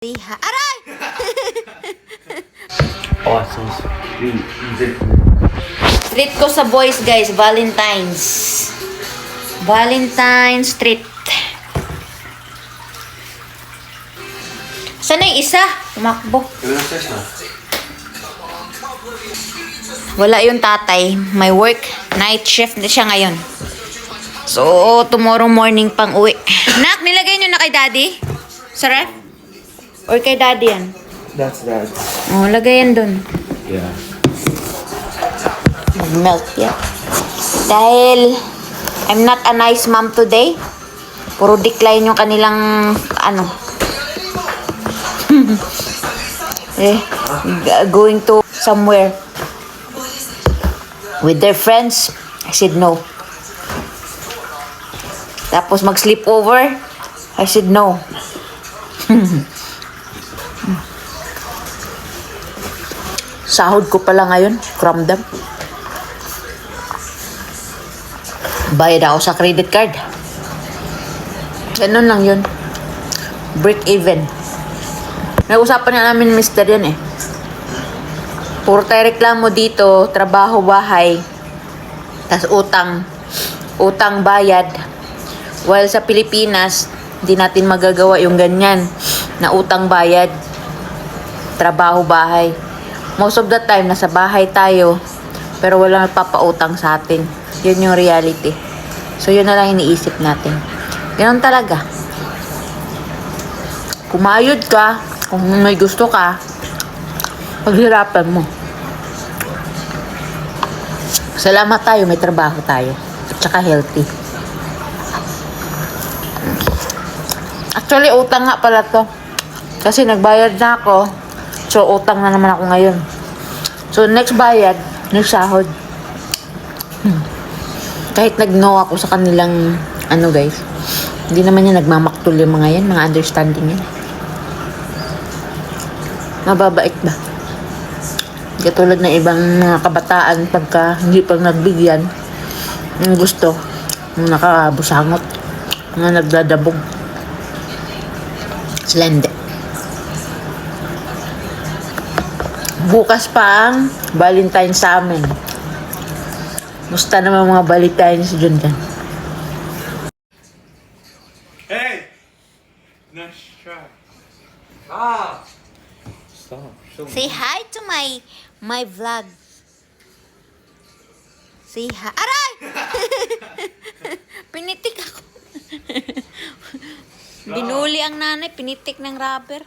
Aray! Awesome. Treat ko sa boys, guys. Valentine's. Valentine's treat. Saan na yung isa? Tumakbo. Wala yung tatay. May work. Night shift na siya ngayon. So, tomorrow morning pang uwi. Nak, nilagay nyo na kay daddy? Sa ref? Or kay daddy yan? That's that. Oh, lagay yan dun. Yeah. Melt yan. Dahil I'm not a nice mom today. Puro decline yung kanilang ano. Going to somewhere with their friends. I said no. Tapos mag-sleep over. I said no. Sahod ko pala ngayon from them. Bayad ako sa credit card. Ganun lang yun. Break even. Nag-usapan na namin mister yan eh. Puro tayo reklamo dito, trabaho, bahay, tas utang, utang bayad. While sa Pilipinas, hindi natin magagawa yung ganyan na utang bayad, trabaho, bahay. Most of the time, nasa bahay tayo, pero walang nagpapautang sa atin. Yun yung reality. So, yun na lang iniisip natin. Ganun talaga. Kumayod ka, kung may gusto ka, paghirapan mo. Salamat tayo, may trabaho tayo. At saka healthy. Actually, utang nga pala to. Kasi nagbayad na ako. So, utang na naman ako ngayon. So, next bayad, next sahod. Kahit nag-no ako sa kanilang, ano guys, hindi naman yan nagmamaktul yung mga yan, mga understanding yan. Mababait ba? Katulad ng ibang mga kabataan, pagka hindi pang nagbigyan, yung gusto, yung nakabusangot, mga nagdadabog. Sila hindi. Bukas pa ang Valentine's sa amin. Musta naman mga Valentine's dyan dyan? Hey! Nice try. Ah! Stop. Say hi to my vlog. Say hi. Aray! Pinitik ako. Binuli ang nanay, pinitik ng rubber.